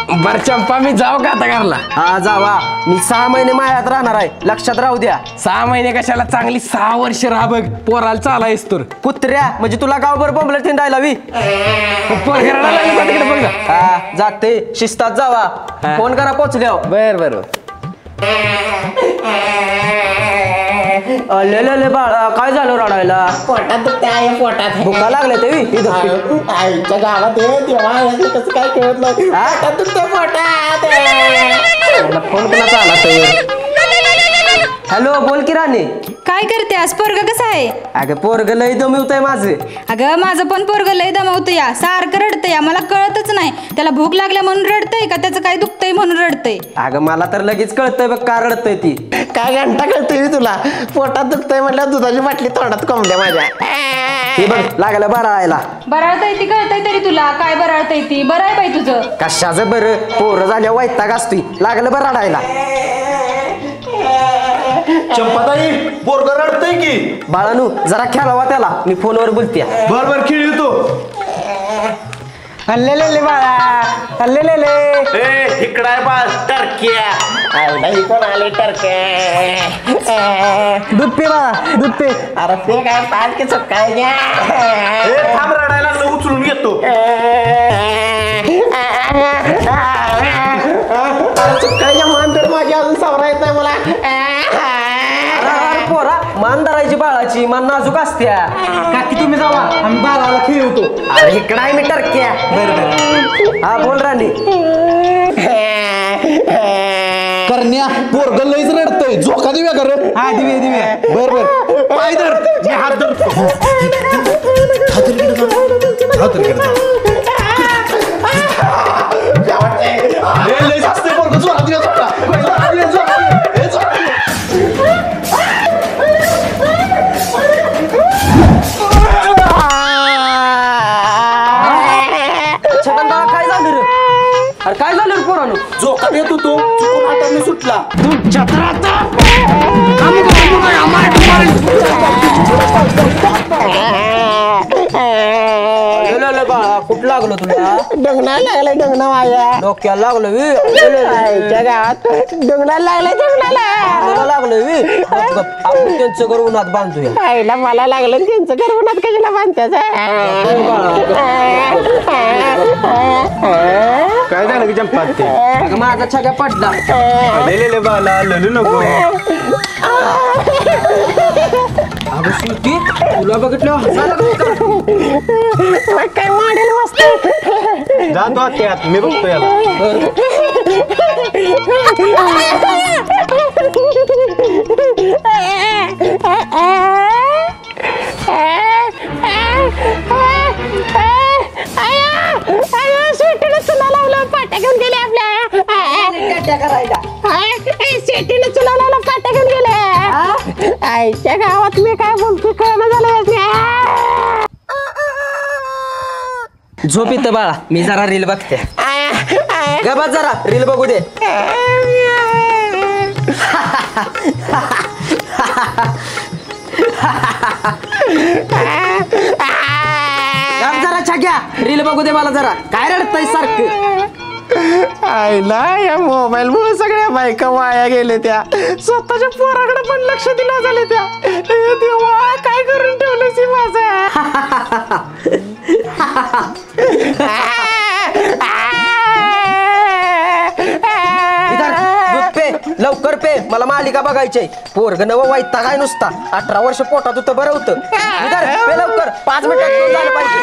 बर चंपा मी जाऊ का आता घरला? हा जावा, मी 6 महिने मायात राहणार आहे, लक्षात राहू द्या. 6 महिने कशाला, चांगली 6 वर्ष राहा बघ. पोराला चालायस तर कुत्र्या म्हणजे तुला गावभर बोंबलत हिंडायला वी. तिकडे बघ जा. हा जाते, शिस्तात जावा. फोन करा पोचल्यावर. बर बर. अले बाळा, काय झालं रडायला? पोटात दुखते आहे, पोटात भुका लागल्या ते आईच्या गावात तेव्हा कसं काय कळत नाही. पोटात दुखते, पोटात. फोन कोणाचा आला तर? हॅलो, बोल की राणी. काय करते आज? पोरग कसं आहे? अगं पोरग लय दमवतंय माझं. अगं माझं पण पोरग लय दमवतं या, सारखं रडतं या. मला कळतच नाही त्याला भूक लागल्या म्हणून रडतंय का त्याचं काय दुखतंय म्हणून रडतंय. अगं मला तर लगेच कळतंय बघ का रडतंय ती. काय घंटा कळतोय तुला? पोटात दुखतंय म्हटलं दुधाची बाटली तोंडात कोंबल्या माझ्या. हे बघ लागलं बरायला. बराळतंय ती कळतंय तरी तुला? काय बराळतंय ती? बरं आहे बाई तुझं. कशाचं बरं, पोरं झाल्या वैताग असतोय. लागलं बरं रडायला. चंपाताई पोरग रडतंय की. बाळानू जरा खेळवा त्याला, मी फोनवर बोलते. बर बर खेळ तो. हल्लेले बाळा, हल्लेले. इकडं आहे बा टर्किया. आई कोण आले टरके? दूध पे बाळा, दूध पे. अरे ते काय पाच की चुकाय घ्या. थांब रडायला लागलं, उचलून घेतो. चुकायच्या मान तर माझी अजून सवरा येत नाही मला. अरे पोरा, मान धरायची बाळाची, मान नाजूक असत्या. काकी तुम्ही जावा, आम्ही बाळाला खेळवतो. अरे इकडं आहे मी टरक्या. बरोबर. हा बोल राणी. करण्या पोरग लईच रडतंय, झोका देऊया कर. हा दिवे दिवे. बर बर. पाय धर, मी हात धरतो. लईच असते पोरग, जोरात देऊया झोका. छगन बाळा काय झालं रे? अरे काय झालं रे पोरानं? झोका देत होतो, चुकून हाताने सुटला. बाळा कुठ लागलो तुला? डोंगणाला लागलाय, डोंगणा माझ्या डोक्याला लागलं वी. आईच्या गावात डोंगणाला लागलाय, डोंगणाला लागलं वी. आपण त्यांचं घर उन्हात बांधूया. आईला मला लागलं त्यांचं घर उन्हात कशाला बांधत्याच. काय झालं की चंपात ते? अगं माझा छग्या पडला. लेले बाला ललू नको. अगं सुटी, तुला बघितलं हसायला लागलं का? काय मॉडेल मस्त. जातो आत, मी बघतो याला. शेतीने चुला लावला, पाट्या घेऊन गेले आपल्या. शेतीने चुला लावला, पाट्या घेऊन गेले. आईच्या गावात मी काय बोलतो कळणं झालं. झोप येतं बाळा, मी जरा रील बघते. गबात जरा रील बघू दे. जरा छग्या रील बघू दे मला जरा. काय रडतंय सारखं? आईला या मोबाईल मुळे सगळ्या बायका वाया गेले त्या. स्वतःच्या पोराकडे पण लक्ष दिलं झाले त्या. देवा काय करून ठेवलं सी माझं. दूध पे लवकर पे, मला मालिका बघायची. पोरग नवं वाईटा काय नुसता. 18 वर्ष पोटात होतं बरं होतं. पे लवकर, 5 मिनिटात झालं पाहिजे.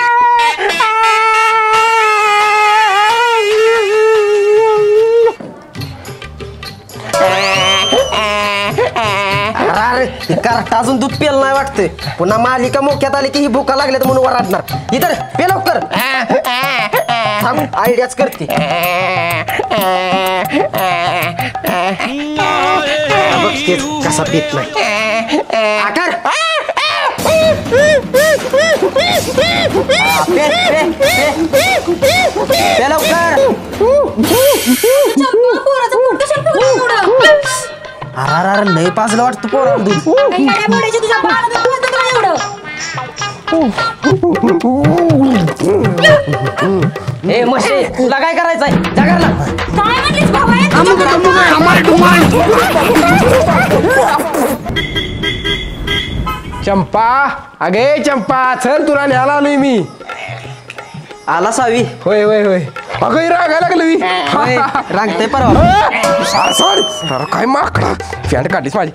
अरे कार्टा अजून दूध पेल नाही वाटतंय. पुन्हा मालिका मोक्यात आली की ही भुका लागल्यात म्हणून वराडणार. इधर पे लवकर. थांब आयडियाच करते. बघतेच कसा पेत नाही. आकार पे लवकर. अरे लय पाजलं वाटतं पोराला दूध. ए मशे तुला काय करायचंय जागरला काय म्हणलीस बाबा चंपा अगे चंपा चल तुला न्यायला आलोय मी. आला सावी होय होय होय अगं रागायला लागलं मी. रांगते परवा सॉरी काय माकडा फॅन काढलीस माझी.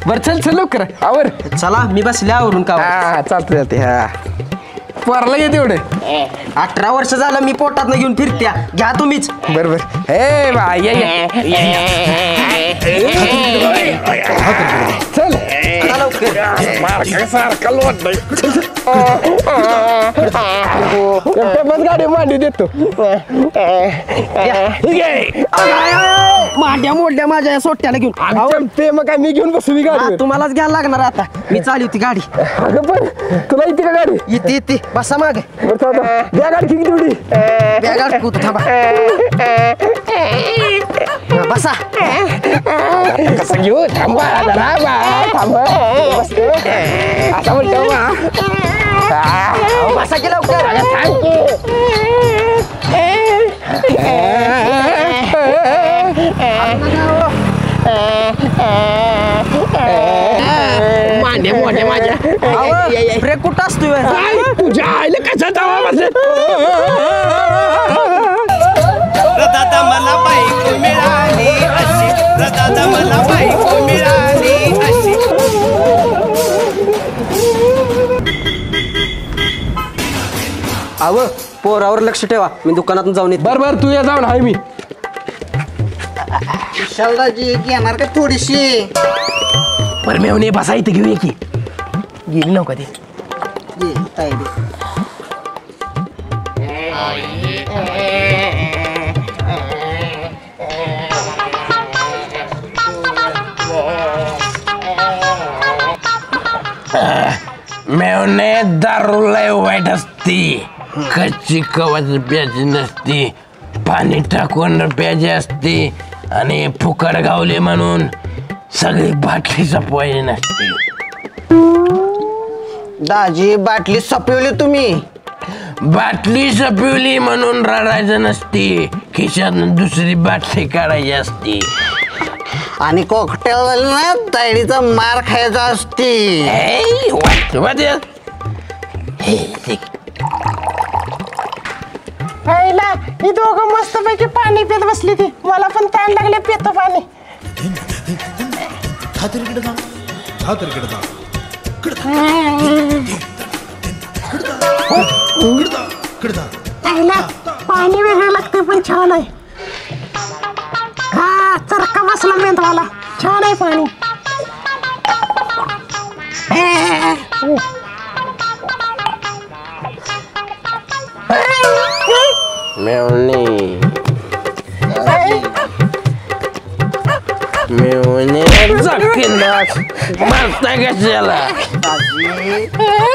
बर चल चल लवकर आवर. चला मी बसले आवरून का हा चालते चालते हा पोराला घे तेवढे. 18 वर्ष झालं मी पोटात घेऊन फिरत्या घ्या तुम्हीच. बरोबर हे बाय चल चला लवकर. बस गाडी मांडी देतो. मांड्या मोडल्या माझ्या या सोट्याला घेऊन. ते मग काय मी घेऊन बसू मी गाडी. तुम्हालाच घ्यायला लागणार आता मी चालू होती गाडी. अगं पण तुला येते का गाडी. येते येते बसा मागे. द्या गाडी किती तेवढी. बॅग अडकवतो थांबा. बसा कसं घेऊ थांबा जरा बा थांबा आता म्हणतो बा. बसा की लवकर. मांडे मोठे माझ्या ब्रेक कुठं असतोय. तुझ्या आईला कसा जावा बसत. दादा मला बायको मिळाली अशी, दादा मला बायको मिळाली अशी. अव पोरावर लक्ष ठेवा मी दुकानातून जाऊन येतो. बर बर तू या जाऊन हाय मी. विशालदाजी येणार का थोडीशी. बरं मेवणे बसा इथं घेऊया की. गेली नव्हता ते. मेवणे दारू लय वाईट असती. कच्ची कवाच प्यायची नसती. पाणी टाकून प्यायची असती. आणि फुकट गावले म्हणून सगळी बाटली सपवायची नसती. दाजी बाटली सपवली तुम्ही. बाटली सपवली म्हणून रडायचं नसती. खिशातून दुसरी बाटली काढायची असती. आणि कॉकटेल ना तायडीचा मार खायचा असती. ही दोघं मस्त पैकी पाणी पित बसली ती. मला पण ताण लागले पितो पाणी. पाणी वेगळं लागते पण छान आहे. हा चरका बसला मेंदवाला. छान आहे पाणी.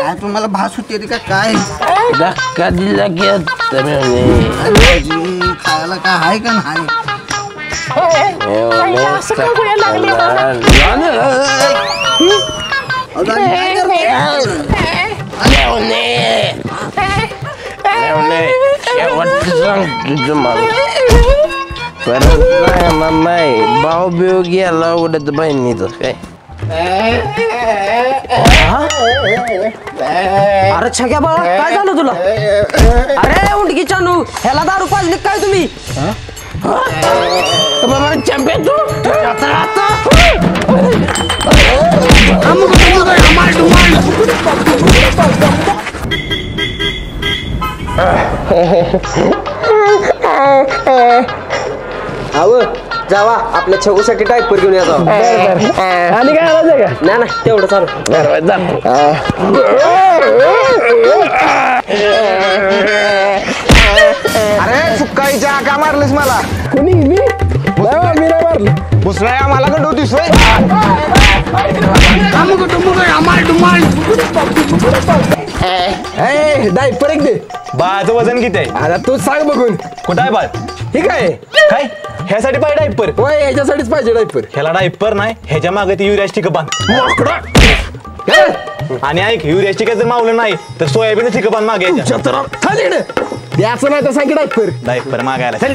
काय तुम्हाला भास होते का काय. धक्का दिला की दाजी खायला काय आहे का नाही. असं का गोळ्या लागल्या भाऊ बिऊ गेला उडत बहिणीच काय. अरे छग्या बाळा काय झालं तुला. अरे उंडकी चानू ह्याला दारू पाजली काय तुम्ही. बाबा चंपे तू अव जावा आपल्या छगूसाठी डायपर घेऊन या जावा. आणि काय आलं का. नाही नाही तेवढं चालू. अरे सुकाईच्या का मारलीस मला. कोणी मी नाही मारलं. भुसलाय आम्हाला कडवतीस होय. डायपर एक दे. बाळाचं वजन किती आहे. आता तू सांग बघून. कुठं आहे बाळ. ठीक आहे काय ह्यासाठी पाहिजे डायपर. होय ह्याच्यासाठीच पाहिजे डायपर. ह्याला डायपर नाही ह्याच्या मागे ती युरिया स्टिक बांध. आणि ऐक युरिया स्टिक जर मावलं नाही तर सोयाबीन स्टिक बांध मागे. चतरा द्यायचं नाही तर सांगितलं डायपर. डायपर मागायला चल.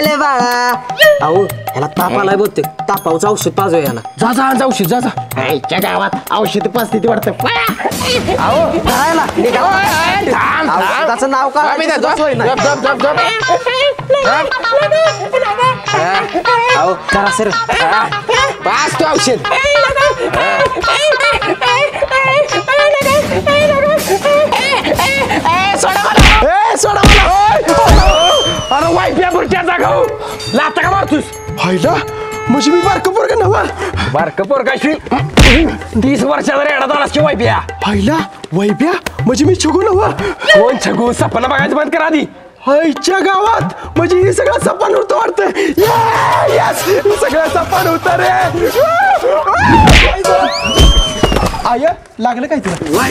ले बाळा अहो ह्याला ताप आलाय बोलते तापावचं औषध पाजू याला. जा जा जा औषध जा जा. आईच्या गावात औषध पाचते वाटतं. अहो करायला औषधाचं नाव का अहो करा सर पाच तू औषध. सोडा मला. अरे वाईप्या बुरट्या जागाव लाता का मारतोस. हायला म्हणजे मी बारकं पोरगं नवा. बारकं पोरगा 30 वर्षाचा रेडा झाला की वाईप्या. हायला वाईप्या म्हणजे मी छगू नवा. कोण छगू सपना बघायचं बंद करा आधी. आईच्या गावात म्हणजे हे सगळं सपान होतं वाटतं. यस सगळं सपान होतं रे. आय लागलं काय तुला.